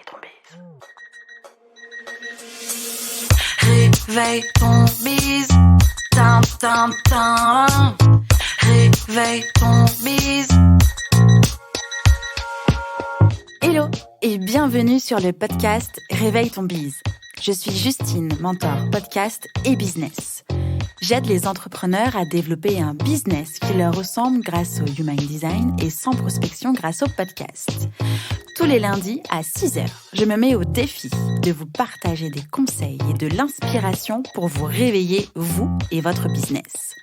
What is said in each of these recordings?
ton bise. Réveille ton bise. Tin, tin, tin. Réveille ton bise. Hello et bienvenue sur le podcast Réveille ton bise. Je suis Justine, mentor podcast et business. J'aide les entrepreneurs à développer un business qui leur ressemble grâce au Human Design et sans prospection grâce au podcast. Tous les lundis à 6h, je me mets au défi de vous partager des conseils et de l'inspiration pour vous réveiller, vous et votre business.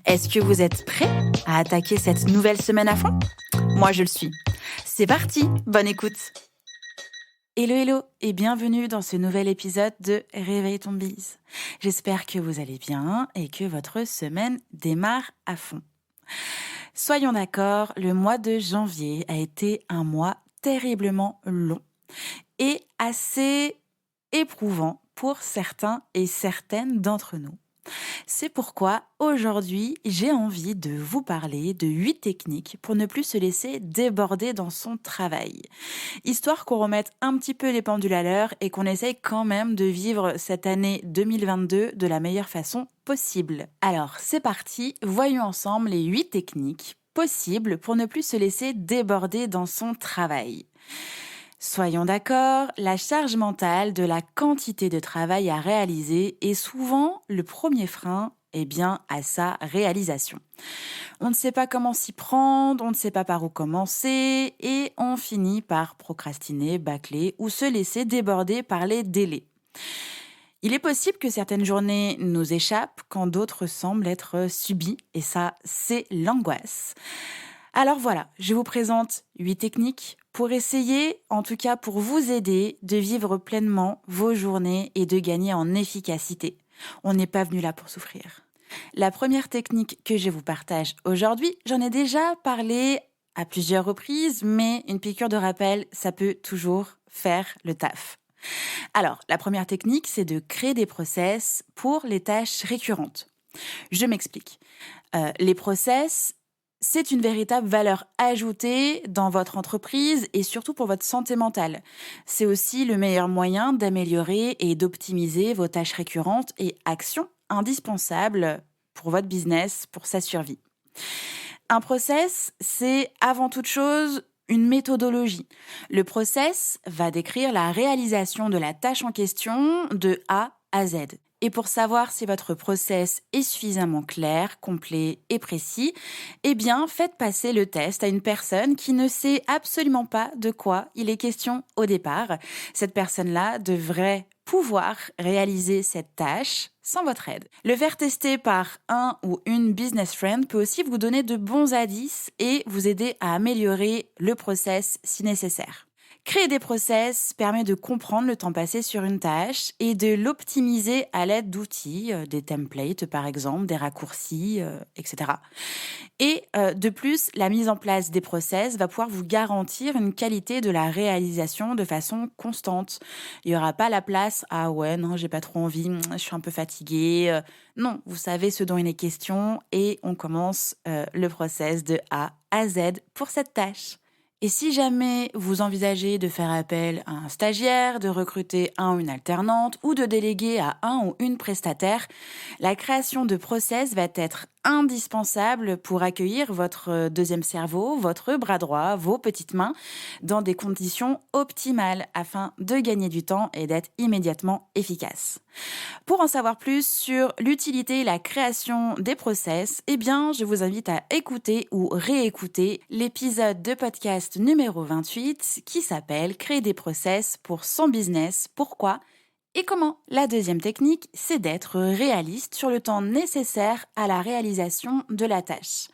Est-ce que vous êtes prêts à attaquer cette nouvelle semaine à fond ? Moi, je le suis. C'est parti, bonne écoute. Hello et bienvenue dans ce nouvel épisode de Réveille ton bise. J'espère que vous allez bien et que votre semaine démarre à fond. Soyons d'accord, le mois de janvier a été un mois terriblement long et assez éprouvant pour certains et certaines d'entre nous. C'est pourquoi aujourd'hui, j'ai envie de vous parler de 8 techniques pour ne plus se laisser déborder dans son travail. Histoire qu'on remette un petit peu les pendules à l'heure et qu'on essaye quand même de vivre cette année 2022 de la meilleure façon possible. Alors, c'est parti, voyons ensemble les 8 techniques possibles pour ne plus se laisser déborder dans son travail. Soyons d'accord, la charge mentale de la quantité de travail à réaliser est souvent le premier frein à sa réalisation. On ne sait pas comment s'y prendre, on ne sait pas par où commencer et on finit par procrastiner, bâcler ou se laisser déborder par les délais. Il est possible que certaines journées nous échappent quand d'autres semblent être subies et ça, c'est l'angoisse. Alors voilà, je vous présente 8 techniques pour essayer, en tout cas pour vous aider, de vivre pleinement vos journées et de gagner en efficacité. On n'est pas venu là pour souffrir. La première technique que je vous partage aujourd'hui, j'en ai déjà parlé à plusieurs reprises, mais une piqûre de rappel, ça peut toujours faire le taf. Alors, la première technique, c'est de créer des process pour les tâches récurrentes. Je m'explique. Les process, c'est une véritable valeur ajoutée dans votre entreprise et surtout pour votre santé mentale. C'est aussi le meilleur moyen d'améliorer et d'optimiser vos tâches récurrentes et actions indispensables pour votre business, pour sa survie. Un process, c'est avant toute chose une méthodologie. Le process va décrire la réalisation de la tâche en question de A à Z. Et pour savoir si votre process est suffisamment clair, complet et précis, faites passer le test à une personne qui ne sait absolument pas de quoi il est question au départ. Cette personne-là devrait pouvoir réaliser cette tâche sans votre aide. Le faire tester par un ou une business friend peut aussi vous donner de bons indices et vous aider à améliorer le process si nécessaire. Créer des process permet de comprendre le temps passé sur une tâche et de l'optimiser à l'aide d'outils, des templates par exemple, des raccourcis, etc. Et de plus, la mise en place des process va pouvoir vous garantir une qualité de la réalisation de façon constante. Il n'y aura pas la place « Ah ouais, non, j'ai pas trop envie, je suis un peu fatiguée ». Non, vous savez ce dont il est question et on commence le process de A à Z pour cette tâche. Et si jamais vous envisagez de faire appel à un stagiaire, de recruter un ou une alternante ou de déléguer à un ou une prestataire, la création de process va être indispensable pour accueillir votre deuxième cerveau, votre bras droit, vos petites mains dans des conditions optimales afin de gagner du temps et d'être immédiatement efficace. Pour en savoir plus sur l'utilité et la création des process, je vous invite à écouter ou réécouter l'épisode de podcast numéro 28 qui s'appelle « Créer des process pour son business, pourquoi ?» Et comment ? La deuxième technique, c'est d'être réaliste sur le temps nécessaire à la réalisation de la tâche.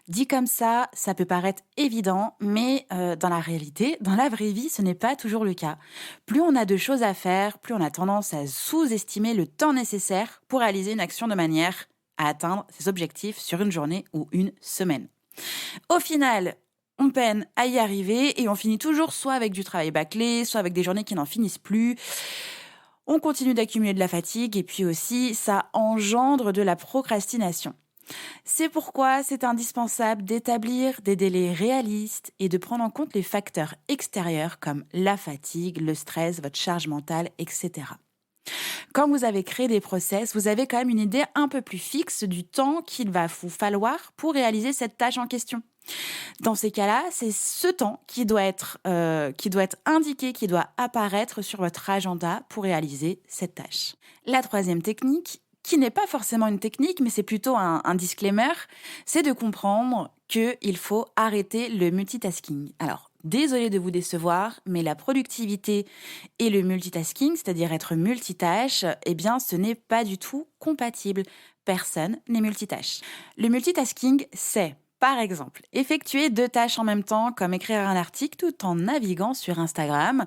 Dit comme ça peut paraître évident, mais dans la réalité, dans la vraie vie, ce n'est pas toujours le cas. Plus on a de choses à faire, plus on a tendance à sous-estimer le temps nécessaire pour réaliser une action de manière à atteindre ses objectifs sur une journée ou une semaine. Au final, on peine à y arriver et on finit toujours soit avec du travail bâclé, soit avec des journées qui n'en finissent plus. On continue d'accumuler de la fatigue et puis aussi, ça engendre de la procrastination. C'est pourquoi c'est indispensable d'établir des délais réalistes et de prendre en compte les facteurs extérieurs comme la fatigue, le stress, votre charge mentale, etc. Quand vous avez créé des process, vous avez quand même une idée un peu plus fixe du temps qu'il va vous falloir pour réaliser cette tâche en question. Dans ces cas-là, c'est ce temps qui doit être indiqué, qui doit apparaître sur votre agenda pour réaliser cette tâche. La troisième technique, qui n'est pas forcément une technique, mais c'est plutôt un disclaimer, c'est de comprendre qu'il faut arrêter le multitasking. Alors, désolé de vous décevoir, mais la productivité et le multitasking, c'est-à-dire être multitâche, eh bien, ce n'est pas du tout compatible. Personne n'est multitâche. Le multitasking, c'est par exemple, effectuer 2 tâches en même temps, comme écrire un article tout en naviguant sur Instagram,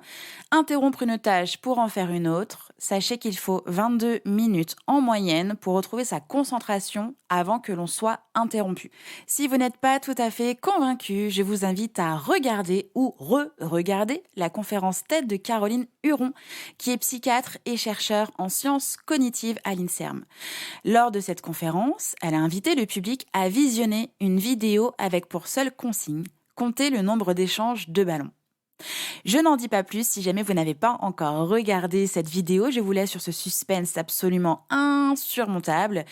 interrompre une tâche pour en faire une autre. Sachez qu'il faut 22 minutes en moyenne pour retrouver sa concentration avant que l'on soit interrompu. Si vous n'êtes pas tout à fait convaincu, je vous invite à regarder ou re-regarder la conférence TED de Caroline Huron, qui est psychiatre et chercheur en sciences cognitives à l'INSERM. Lors de cette conférence, elle a invité le public à visionner une vidéo avec pour seule consigne compter le nombre d'échanges de ballons. Je n'en dis pas plus, si jamais vous n'avez pas encore regardé cette vidéo, je vous laisse sur ce suspense absolument insurmontable.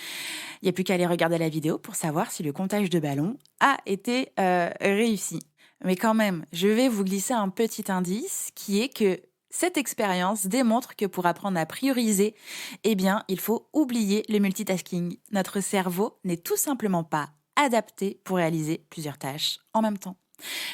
Il n'y a plus qu'à aller regarder la vidéo pour savoir si le comptage de ballons a été réussi. Mais quand même, je vais vous glisser un petit indice qui est que cette expérience démontre que pour apprendre à prioriser, eh bien, il faut oublier le multitasking. Notre cerveau n'est tout simplement pas adapté pour réaliser plusieurs tâches en même temps.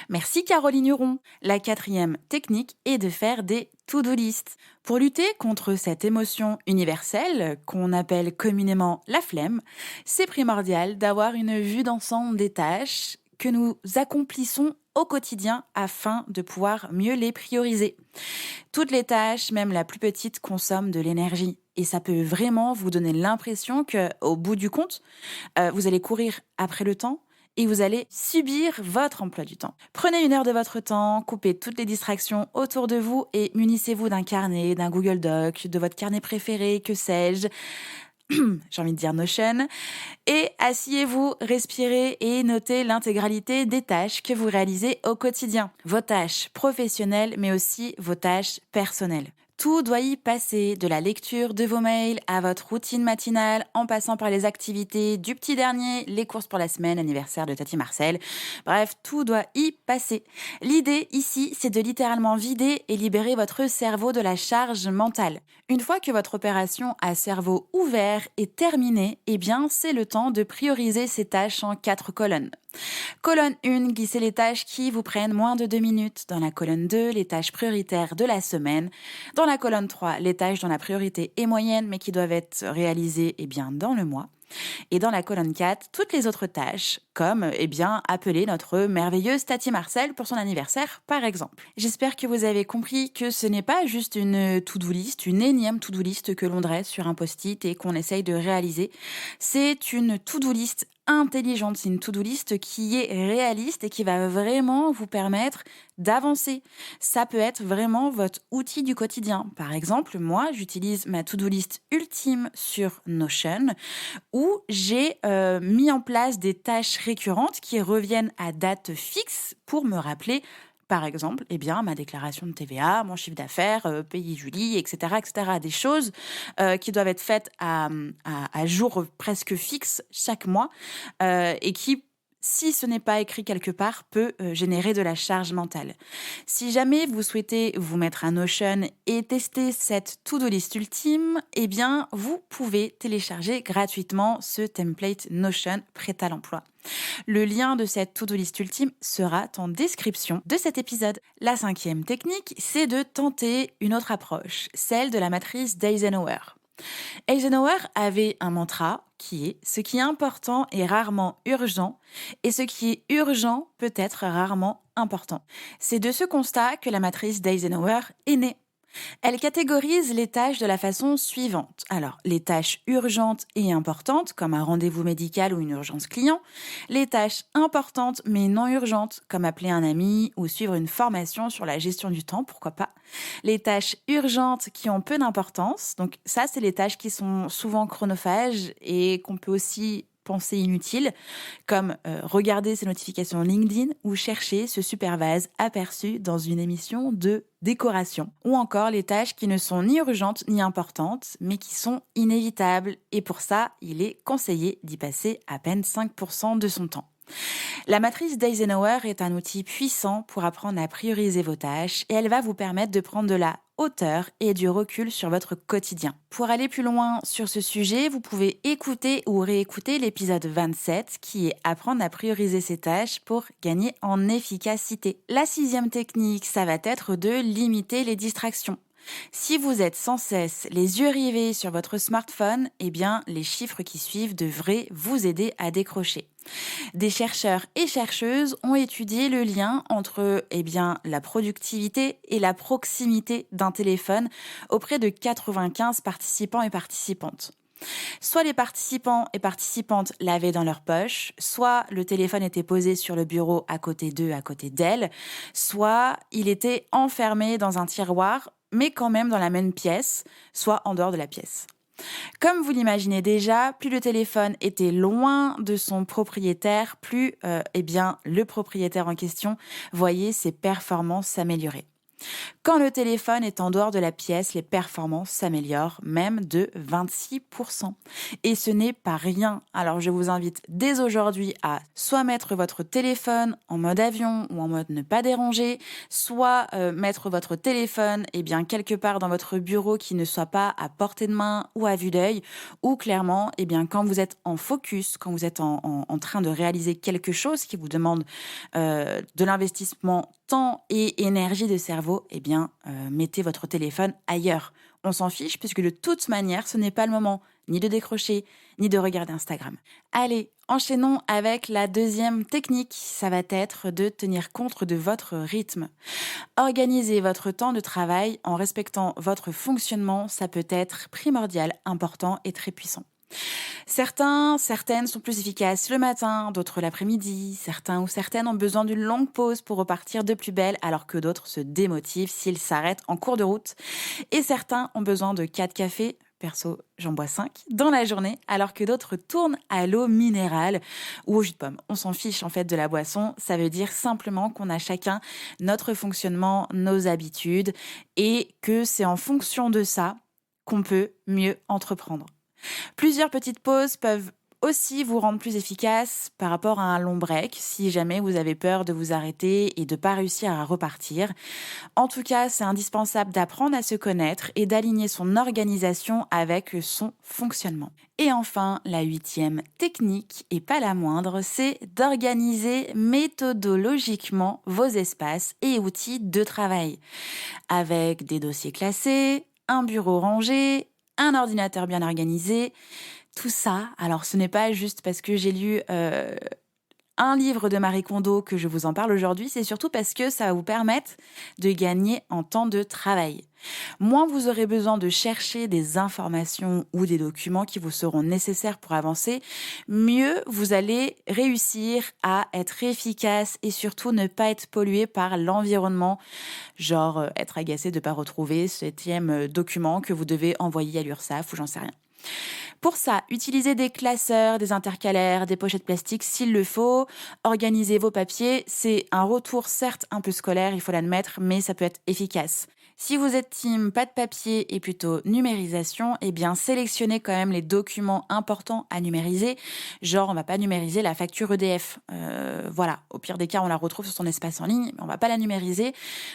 Merci Caroline Huron. La quatrième technique est de faire des to-do list. Pour lutter contre cette émotion universelle qu'on appelle communément la flemme, c'est primordial d'avoir une vue d'ensemble des tâches que nous accomplissons au quotidien afin de pouvoir mieux les prioriser. Toutes les tâches, même la plus petite, consomment de l'énergie. Et ça peut vraiment vous donner l'impression qu'au bout du compte, vous allez courir après le temps et vous allez subir votre emploi du temps. Prenez 1 heure de votre temps, coupez toutes les distractions autour de vous et munissez-vous d'un carnet, d'un Google Doc, de votre carnet préféré, que sais-je. J'ai envie de dire Notion, et asseyez-vous, respirez et notez l'intégralité des tâches que vous réalisez au quotidien. Vos tâches professionnelles, mais aussi vos tâches personnelles. Tout doit y passer, de la lecture de vos mails à votre routine matinale, en passant par les activités du petit dernier, les courses pour la semaine, anniversaire de Tati Marcel. Bref, tout doit y passer. L'idée ici, c'est de littéralement vider et libérer votre cerveau de la charge mentale. Une fois que votre opération à cerveau ouvert est terminée, eh bien, c'est le temps de prioriser ces tâches en 4 colonnes. Colonne 1, glissez les tâches qui vous prennent moins de 2 minutes. Dans la colonne 2, les tâches prioritaires de la semaine. Dans la colonne 3, les tâches dont la priorité est moyenne mais qui doivent être réalisées dans le mois. Et dans la colonne 4, toutes les autres tâches, comme appeler notre merveilleuse Tati Marcel pour son anniversaire, par exemple. J'espère que vous avez compris que ce n'est pas juste une to-do list, une énième to-do list que l'on dresse sur un post-it et qu'on essaye de réaliser. C'est une to-do list intelligente, c'est une to-do list qui est réaliste et qui va vraiment vous permettre d'avancer. Ça peut être vraiment votre outil du quotidien. Par exemple, moi, j'utilise ma to-do list ultime sur Notion où j'ai mis en place des tâches récurrentes qui reviennent à date fixe pour me rappeler, par exemple, ma déclaration de TVA, mon chiffre d'affaires, pays Julie, etc., etc. Des choses qui doivent être faites à jour presque fixe chaque mois et qui, si ce n'est pas écrit quelque part, peut générer de la charge mentale. Si jamais vous souhaitez vous mettre à Notion et tester cette to-do list ultime, vous pouvez télécharger gratuitement ce template Notion prêt à l'emploi. Le lien de cette to-do list ultime sera en description de cet épisode. La 5e technique, c'est de tenter une autre approche, celle de la matrice d'Eisenhower. Eisenhower avait un mantra qui est « ce qui est important est rarement urgent et ce qui est urgent peut être rarement important ». C'est de ce constat que la matrice d'Eisenhower est née. Elle catégorise les tâches de la façon suivante. Alors, les tâches urgentes et importantes, comme un rendez-vous médical ou une urgence client. Les tâches importantes mais non urgentes, comme appeler un ami ou suivre une formation sur la gestion du temps, pourquoi pas. Les tâches urgentes qui ont peu d'importance. Donc ça, c'est les tâches qui sont souvent chronophages et qu'on peut aussi pensées inutiles, comme regarder ses notifications LinkedIn ou chercher ce super vase aperçu dans une émission de décoration. Ou encore les tâches qui ne sont ni urgentes ni importantes, mais qui sont inévitables. Et pour ça, il est conseillé d'y passer à peine 5% de son temps. La matrice d'Eisenhower est un outil puissant pour apprendre à prioriser vos tâches et elle va vous permettre de prendre de la hauteur et du recul sur votre quotidien. Pour aller plus loin sur ce sujet, vous pouvez écouter ou réécouter l'épisode 27 qui est apprendre à prioriser ses tâches pour gagner en efficacité. La 6e technique, ça va être de limiter les distractions. Si vous êtes sans cesse les yeux rivés sur votre smartphone, eh bien, les chiffres qui suivent devraient vous aider à décrocher. Des chercheurs et chercheuses ont étudié le lien entre la productivité et la proximité d'un téléphone auprès de 95 participants et participantes. Soit les participants et participantes l'avaient dans leur poche, soit le téléphone était posé sur le bureau à côté d'eux, à côté d'elles, soit il était enfermé dans un tiroir, mais quand même dans la même pièce, soit en dehors de la pièce. Comme vous l'imaginez déjà, plus le téléphone était loin de son propriétaire, plus le propriétaire en question voyait ses performances s'améliorer. Quand le téléphone est en dehors de la pièce, les performances s'améliorent même de 26%. Et ce n'est pas rien. Alors je vous invite dès aujourd'hui à soit mettre votre téléphone en mode avion ou en mode ne pas déranger, soit mettre votre téléphone quelque part dans votre bureau qui ne soit pas à portée de main ou à vue d'œil, ou clairement quand vous êtes en focus, quand vous êtes en train de réaliser quelque chose qui vous demande de l'investissement temps et énergie de cerveau, mettez votre téléphone ailleurs. On s'en fiche puisque de toute manière, ce n'est pas le moment ni de décrocher, ni de regarder Instagram. Allez, enchaînons avec la 2e technique. Ça va être de tenir compte de votre rythme. Organisez votre temps de travail en respectant votre fonctionnement. Ça peut être primordial, important et très puissant. Certaines sont plus efficaces le matin, d'autres l'après-midi. Certains ou certaines ont besoin d'une longue pause pour repartir de plus belle, alors que d'autres se démotivent s'ils s'arrêtent en cours de route. Et certains ont besoin de 4 cafés, perso j'en bois 5, dans la journée, alors que d'autres tournent à l'eau minérale ou au jus de pomme. On s'en fiche en fait de la boisson, ça veut dire simplement qu'on a chacun notre fonctionnement, nos habitudes, et que c'est en fonction de ça qu'on peut mieux entreprendre. Plusieurs petites pauses peuvent aussi vous rendre plus efficace par rapport à un long break, si jamais vous avez peur de vous arrêter et de pas réussir à repartir. En tout cas, c'est indispensable d'apprendre à se connaître et d'aligner son organisation avec son fonctionnement. Et enfin, la 8e technique, et pas la moindre, c'est d'organiser méthodologiquement vos espaces et outils de travail. Avec des dossiers classés, un bureau rangé, un ordinateur bien organisé, tout ça. Alors ce n'est pas juste parce que j'ai lu un livre de Marie Kondo que je vous en parle aujourd'hui, c'est surtout parce que ça va vous permettre de gagner en temps de travail. Moins vous aurez besoin de chercher des informations ou des documents qui vous seront nécessaires pour avancer, mieux vous allez réussir à être efficace et surtout ne pas être pollué par l'environnement, genre être agacé de ne pas retrouver ce 7e document que vous devez envoyer à l'URSSAF ou j'en sais rien. Pour ça, utilisez des classeurs, des intercalaires, des pochettes plastiques s'il le faut. Organisez vos papiers. C'est un retour certes un peu scolaire, il faut l'admettre, mais ça peut être efficace. Si vous êtes team pas de papier et plutôt numérisation, sélectionnez quand même les documents importants à numériser. Genre, on va pas numériser la facture EDF. Au pire des cas, on la retrouve sur son espace en ligne, mais on va pas la numériser.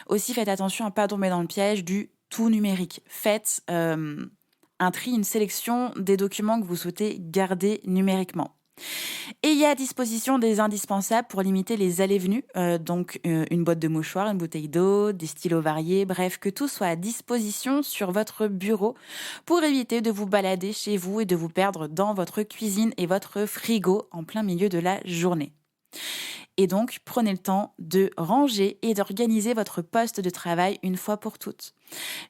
Aussi, faites attention à pas tomber dans le piège du tout numérique. Faites un tri, une sélection des documents que vous souhaitez garder numériquement. Et il y a à disposition des indispensables pour limiter les allées-venues, donc une boîte de mouchoirs, une bouteille d'eau, des stylos variés, bref, que tout soit à disposition sur votre bureau pour éviter de vous balader chez vous et de vous perdre dans votre cuisine et votre frigo en plein milieu de la journée. Et donc, prenez le temps de ranger et d'organiser votre poste de travail une fois pour toutes.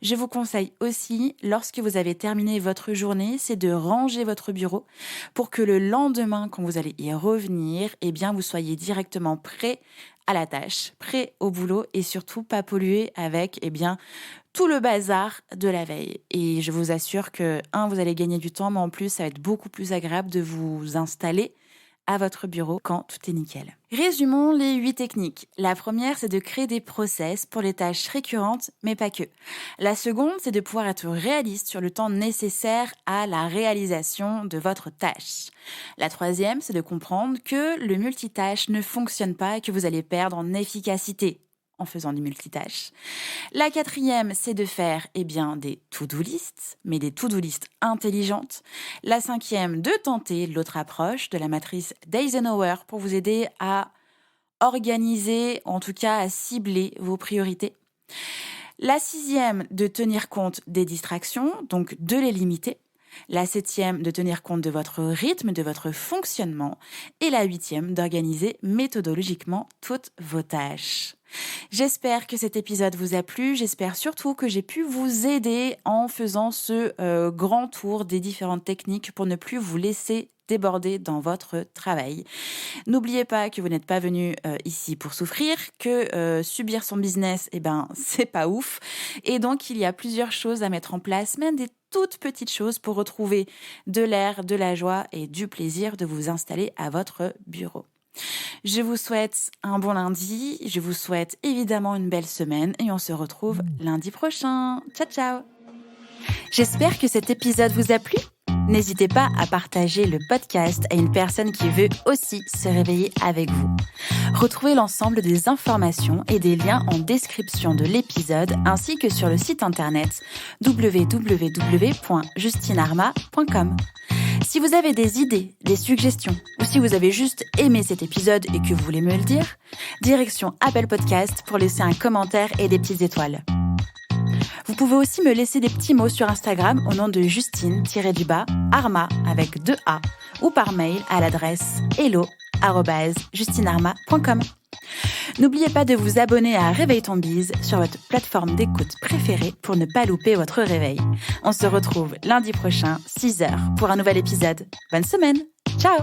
Je vous conseille aussi, lorsque vous avez terminé votre journée, c'est de ranger votre bureau pour que le lendemain, quand vous allez y revenir, vous soyez directement prêt à la tâche, prêt au boulot et surtout pas pollué avec tout le bazar de la veille. Et je vous assure que, vous allez gagner du temps, mais en plus, ça va être beaucoup plus agréable de vous installer à votre bureau quand tout est nickel. Résumons les 8 techniques. La première, c'est de créer des process pour les tâches récurrentes, mais pas que. La seconde, c'est de pouvoir être réaliste sur le temps nécessaire à la réalisation de votre tâche. La troisième, c'est de comprendre que le multitâche ne fonctionne pas et que vous allez perdre en efficacité en faisant du multitâche. La quatrième, c'est de faire des to-do lists, mais des to-do lists intelligentes. La cinquième, de tenter l'autre approche de la matrice d'Eisenhower pour vous aider à organiser, en tout cas à cibler vos priorités. La sixième, de tenir compte des distractions, donc de les limiter. La septième, de tenir compte de votre rythme, de votre fonctionnement. Et la huitième, d'organiser méthodologiquement toutes vos tâches. J'espère que cet épisode vous a plu. J'espère surtout que j'ai pu vous aider en faisant ce grand tour des différentes techniques pour ne plus vous laisser déborder dans votre travail. N'oubliez pas que vous n'êtes pas venu ici pour souffrir, que subir son business, c'est pas ouf. Et donc, il y a plusieurs choses à mettre en place, même des toutes petites choses pour retrouver de l'air, de la joie et du plaisir de vous installer à votre bureau. Je vous souhaite un bon lundi, je vous souhaite évidemment une belle semaine et on se retrouve lundi prochain. Ciao, ciao! J'espère que cet épisode vous a plu. N'hésitez pas à partager le podcast à une personne qui veut aussi se réveiller avec vous. Retrouvez l'ensemble des informations et des liens en description de l'épisode ainsi que sur le site internet www.justinarma.com. Si vous avez des idées, des suggestions ou si vous avez juste aimé cet épisode et que vous voulez me le dire, direction Apple Podcast pour laisser un commentaire et des petites étoiles. Vous pouvez aussi me laisser des petits mots sur Instagram au nom de Justine-Arma avec 2 A ou par mail à l'adresse hello@justinarma.com. N'oubliez pas de vous abonner à Réveille ton Biz sur votre plateforme d'écoute préférée pour ne pas louper votre réveil. On se retrouve lundi prochain, 6h, pour un nouvel épisode. Bonne semaine. Ciao!